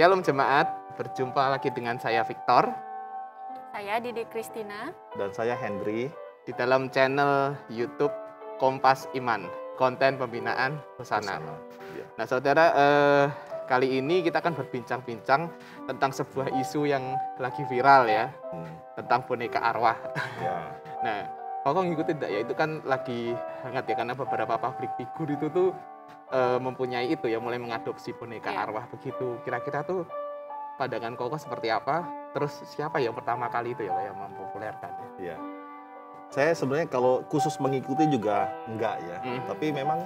Shalom jemaat, berjumpa lagi dengan saya Victor. Saya Didi Kristina. Dan saya Hendry. Di dalam channel YouTube Kompas Iman, konten pembinaan Hosana. Ya. Nah saudara, kali ini kita akan berbincang-bincang tentang sebuah isu yang lagi viral ya, tentang boneka arwah. Ya. Nah, kok ngikutin enggak ya, itu kan lagi hangat ya, karena beberapa pabrik figur itu tuh mempunyai itu ya, mulai mengadopsi boneka arwah begitu. Kira-kira tuh pandangan Koko seperti apa? Terus siapa yang pertama kali itu ya yang mempopulerkan? Ya. Saya sebenarnya kalau khusus mengikuti juga enggak ya. Tapi memang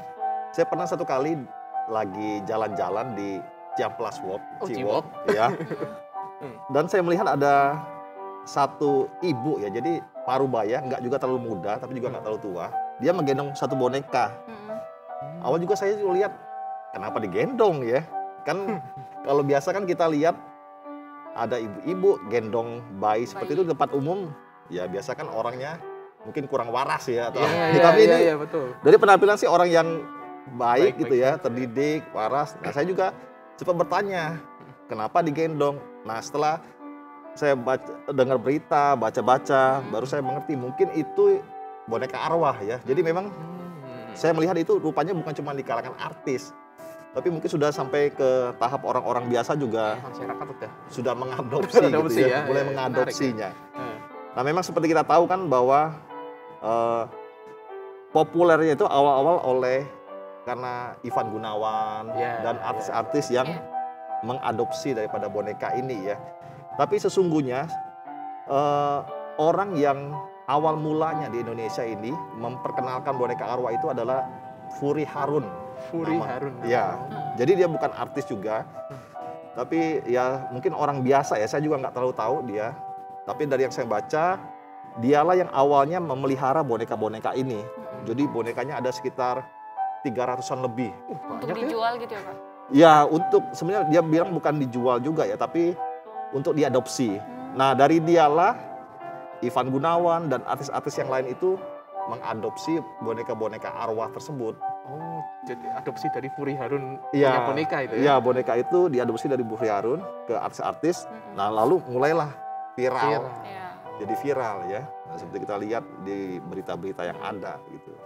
saya pernah satu kali lagi jalan-jalan di Ciamplas Walk, Ciwok, ya. Dan saya melihat ada satu ibu ya, jadi parubaya, enggak juga terlalu muda, tapi juga enggak terlalu tua. Dia menggendong satu boneka. Awal juga saya lihat, kenapa digendong ya? Kan kalau biasa kan kita lihat ada ibu-ibu gendong bayi seperti itu di tempat umum, ya biasa kan orangnya mungkin kurang waras ya. Atau tapi ini betul. dari penampilan sih orang yang baik gitu ya, terdidik, waras. Nah saya juga sempat bertanya, kenapa digendong? Nah setelah saya dengar berita, baca-baca, baru saya mengerti mungkin itu boneka arwah ya. Jadi memang saya melihat itu rupanya bukan cuma di kalangan artis, tapi mungkin sudah sampai ke tahap orang-orang biasa juga masyarakat sudah mengadopsi gitu ya, mulai mengadopsinya. Nah memang seperti kita tahu kan bahwa populernya itu awal-awal karena Ivan Gunawan dan artis-artis yang mengadopsi daripada boneka ini ya. Tapi sesungguhnya orang yang awal mulanya di Indonesia ini memperkenalkan boneka arwah itu adalah Furi Harun. Harun. Ya, jadi dia bukan artis juga, tapi ya mungkin orang biasa ya. Saya juga nggak terlalu tahu dia. Tapi dari yang saya baca, dialah yang awalnya memelihara boneka-boneka ini. Jadi bonekanya ada sekitar 300-an lebih. Untuk dijual gitu ya Pak? Ya, untuk sebenarnya dia bilang bukan dijual juga ya, tapi untuk diadopsi. Nah dari dialah Ivan Gunawan dan artis-artis yang lain itu mengadopsi boneka-boneka arwah tersebut. Oh, jadi adopsi dari Furi Harun punya boneka itu ya? Iya, boneka itu diadopsi dari Furi Harun ke artis-artis. Nah, lalu mulailah viral. Jadi viral ya. Nah, seperti kita lihat di berita-berita yang ada gitu.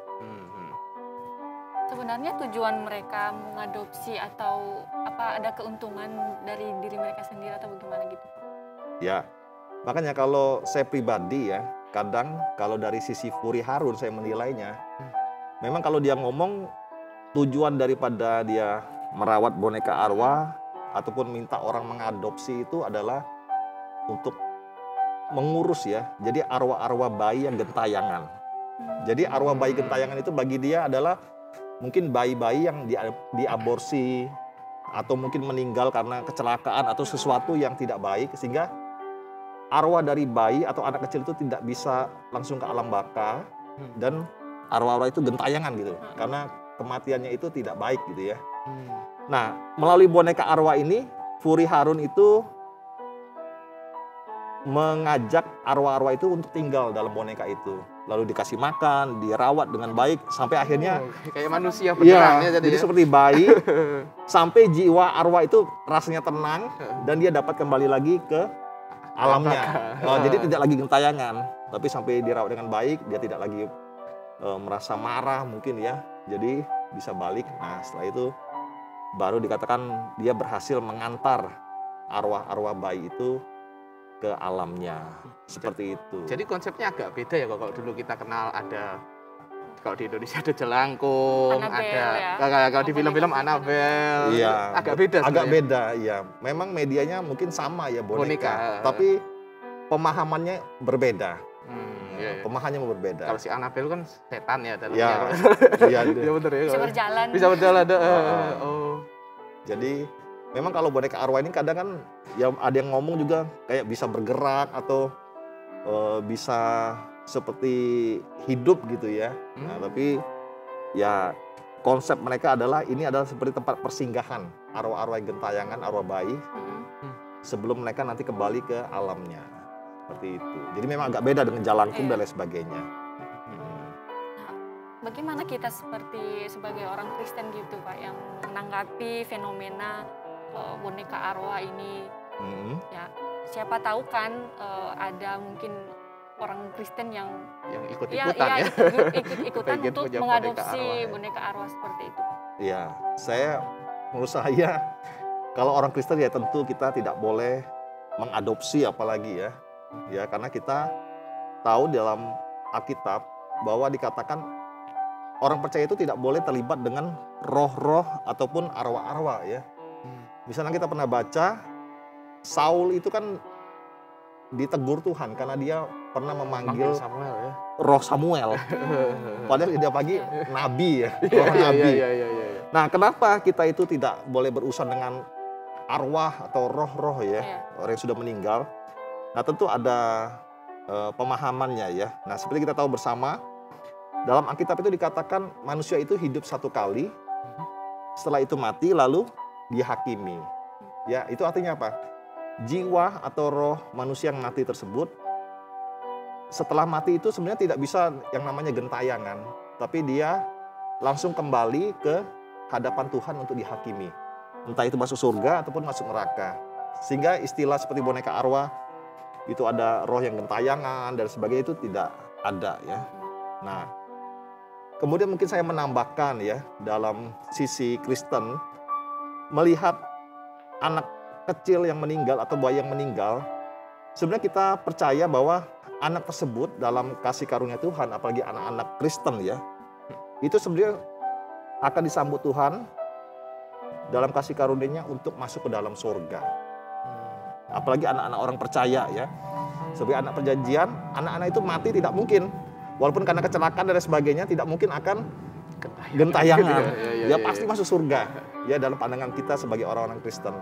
Sebenarnya tujuan mereka mengadopsi atau apa, ada keuntungan dari diri mereka sendiri atau bagaimana gitu? Ya. Makanya kalau saya pribadi ya, kadang kalau dari sisi Furi Harun saya menilainya, memang kalau dia ngomong tujuan daripada dia merawat boneka arwah ataupun minta orang mengadopsi itu adalah untuk mengurus ya. Jadi arwah-arwah bayi yang gentayangan. Jadi arwah bayi gentayangan itu bagi dia adalah mungkin bayi-bayi yang diaborsi atau mungkin meninggal karena kecelakaan atau sesuatu yang tidak baik, sehingga arwah dari bayi atau anak kecil itu tidak bisa langsung ke alam baka, dan arwah-arwah itu gentayangan gitu karena kematiannya itu tidak baik gitu ya. Nah melalui boneka arwah ini Furi Harun itu mengajak arwah-arwah itu untuk tinggal dalam boneka itu, lalu dikasih makan, dirawat dengan baik sampai akhirnya kayak manusia beneran ya, jadi seperti bayi sampai jiwa arwah itu rasanya tenang dan dia dapat kembali lagi ke alamnya. Jadi tidak lagi gentayangan, tapi sampai dirawat dengan baik, dia tidak lagi merasa marah mungkin ya, jadi bisa balik. Nah setelah itu baru dikatakan dia berhasil mengantar arwah-arwah bayi itu ke alamnya, seperti itu. Jadi konsepnya agak beda ya kalau dulu kita kenal ada, kalau di Indonesia ada jelangkung, kalau di film-film Annabelle, agak beda. Agak beda, ya. Memang medianya mungkin sama ya boneka. Tapi pemahamannya berbeda. Pemahamannya berbeda. Kalau si Annabelle kan setan ya dalamnya. Iya, betul ya. Bisa berjalan. Bisa berjalan. Jadi memang kalau boneka arwah ini kadang kan ya ada yang ngomong juga kayak bisa bergerak atau bisa seperti hidup gitu ya. Nah, tapi ya konsep mereka adalah ini adalah seperti tempat persinggahan arwah-arwah gentayangan, arwah bayi sebelum mereka nanti kembali ke alamnya. Seperti itu. Jadi memang agak beda dengan jalangkung dan lain sebagainya. Bagaimana kita sebagai orang Kristen gitu Pak yang menanggapi fenomena boneka arwah ini. Mm-mm. Ya, siapa tahu kan ada mungkin orang Kristen yang ikut-ikutan ya. ikut-ikutan Pengen untuk punya mengadopsi boneka arwah, ya. boneka arwah seperti itu. Ya, menurut saya kalau orang Kristen ya tentu kita tidak boleh mengadopsi apalagi ya karena kita tahu dalam Alkitab bahwa dikatakan orang percaya itu tidak boleh terlibat dengan roh-roh ataupun arwah-arwah ya. Misalnya kita pernah baca Saul itu kan ditegur Tuhan karena dia pernah memanggil Samuel ya. roh Samuel. Padahal dia pagi nabi ya, orang nabi. Iya. Nah, kenapa kita itu tidak boleh berurusan dengan arwah atau roh-roh ya, orang yang sudah meninggal? Nah, tentu ada pemahamannya ya. Nah, seperti kita tahu bersama, dalam Alkitab itu dikatakan manusia itu hidup satu kali, setelah itu mati lalu dihakimi. Ya, itu artinya apa? Jiwa atau roh manusia yang mati tersebut, setelah mati itu sebenarnya tidak bisa yang namanya gentayangan, tapi dia langsung kembali ke hadapan Tuhan untuk dihakimi. Entah itu masuk surga ataupun masuk neraka. Sehingga istilah seperti boneka arwah, itu ada roh yang gentayangan dan sebagainya itu tidak ada ya. Nah, kemudian mungkin saya menambahkan ya, dalam sisi Kristen, melihat anak kecil yang meninggal atau bayi yang meninggal, sebenarnya kita percaya bahwa anak tersebut dalam kasih karunia Tuhan, apalagi anak-anak Kristen ya, itu sebenarnya akan disambut Tuhan dalam kasih karunia-Nya untuk masuk ke dalam surga. Apalagi anak-anak orang percaya ya. Sebagai anak perjanjian, anak-anak itu mati tidak mungkin. Walaupun karena kecelakaan dan sebagainya tidak mungkin akan gentayangan. Dia pasti masuk surga. Ya, dalam pandangan kita sebagai orang-orang Kristen.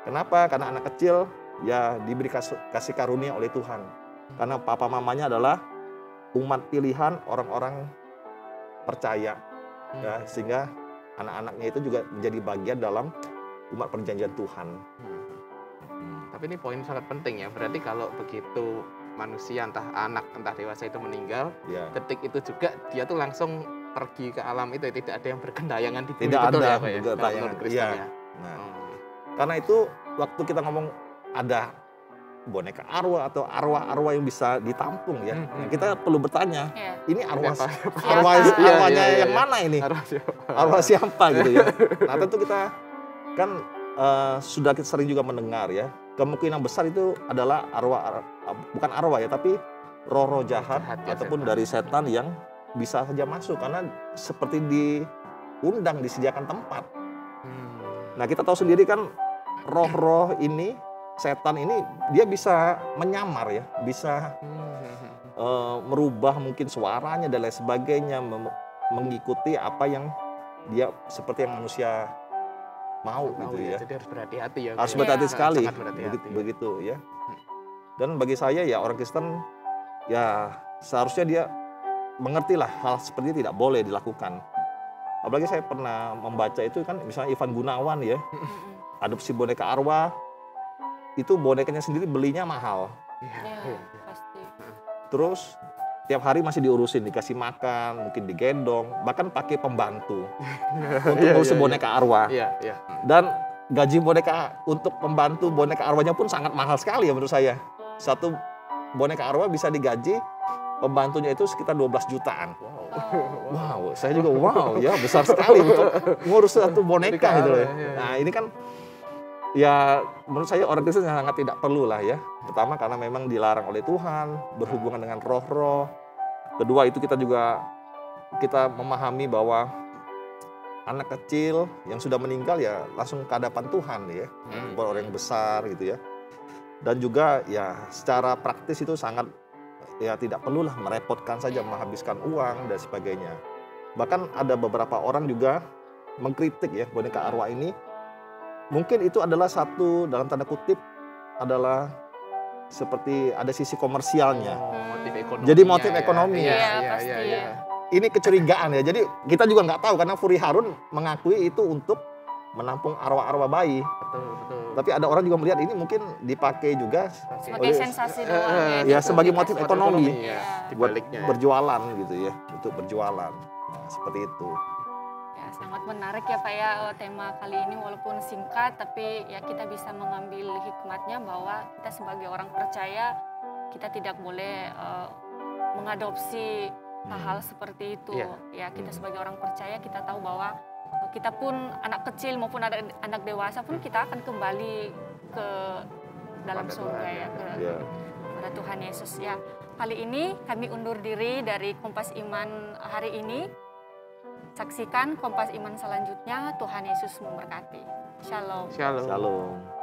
Kenapa? Karena anak kecil ya diberi kasih karunia oleh Tuhan. Karena papa mamanya adalah umat pilihan orang-orang percaya. Ya, sehingga anak-anaknya itu juga menjadi bagian dalam umat perjanjian Tuhan. Tapi ini poin sangat penting ya. Berarti kalau begitu manusia entah anak entah dewasa itu meninggal, detik itu juga dia tuh langsung pergi ke alam itu, tidak ada yang bergentayangan di bumi. Tidak betul ada ya, Pak, ya? bergentayangan. Kristen, Ya. Nah, karena itu waktu kita ngomong ada boneka arwah atau arwah-arwah yang bisa ditampung ya, nah, kita perlu bertanya, ini arwahnya yang mana ini? Arwah siapa gitu ya? Nah, tentu kita kan sudah sering juga mendengar ya, kemungkinan besar itu adalah bukan arwah ya, tapi roh-roh jahat ataupun setan. Dari setan yang bisa saja masuk karena seperti diundang, disediakan tempat. Nah, kita tahu sendiri kan roh-roh ini, setan ini dia bisa menyamar ya, bisa merubah mungkin suaranya dan lain sebagainya, mengikuti apa yang dia seperti yang manusia mau gitu ya. Jadi harus berhati-hati ya. Harus berhati-hati sekali. Begitu ya. Dan bagi saya ya orang Kristen ya seharusnya dia mengertilah hal seperti ini tidak boleh dilakukan. Apalagi saya pernah membaca itu kan misalnya Ivan Gunawan ya, adopsi boneka arwah, itu bonekanya sendiri belinya mahal. Pasti. Terus tiap hari masih diurusin, dikasih makan, mungkin digendong, bahkan pakai pembantu untuk ngurus boneka arwah. Dan gaji boneka untuk pembantu boneka arwahnya pun sangat mahal sekali ya menurut saya. Satu boneka arwah bisa digaji pembantunya itu sekitar 12 jutaan. Wow, saya juga wow ya, besar sekali untuk ngurus satu boneka gitu loh. Nah, ini kan ya menurut saya orang Kristen sangat tidak perlu lah ya. Pertama karena memang dilarang oleh Tuhan berhubungan dengan roh-roh. Kedua itu kita memahami bahwa anak kecil yang sudah meninggal ya langsung ke hadapan Tuhan ya. Bukan orang yang besar gitu ya. Dan juga ya secara praktis itu sangat ya tidak perlulah merepotkan saja, menghabiskan uang dan sebagainya. Bahkan ada beberapa orang juga mengkritik ya boneka arwah ini. Mungkin itu adalah satu dalam tanda kutip adalah seperti ada sisi komersialnya. Jadi motif ekonomi. Iya. Ini kecurigaan ya. Jadi kita juga nggak tahu karena Furi Harun mengakui itu untuk menampung arwah-arwah bayi. Betul. Tapi ada orang juga melihat ini mungkin dipakai juga sebagai sensasi doang ya sebagai motif ekonomi ya, buat berjualan gitu ya, untuk berjualan. Nah, seperti itu. Ya, sangat menarik ya Pak ya tema kali ini, walaupun singkat tapi ya kita bisa mengambil hikmatnya bahwa kita sebagai orang percaya kita tidak boleh mengadopsi hal-hal seperti itu. Iya. Ya kita sebagai orang percaya kita tahu bahwa kita pun anak kecil maupun anak dewasa pun kita akan kembali ke dalam Pada surga Tuhan, ya, ke Ya. pada Tuhan Yesus ya. Kali ini kami undur diri dari Kompas Iman hari ini. Saksikan Kompas Iman selanjutnya. Tuhan Yesus memberkati. Shalom. Shalom. Shalom.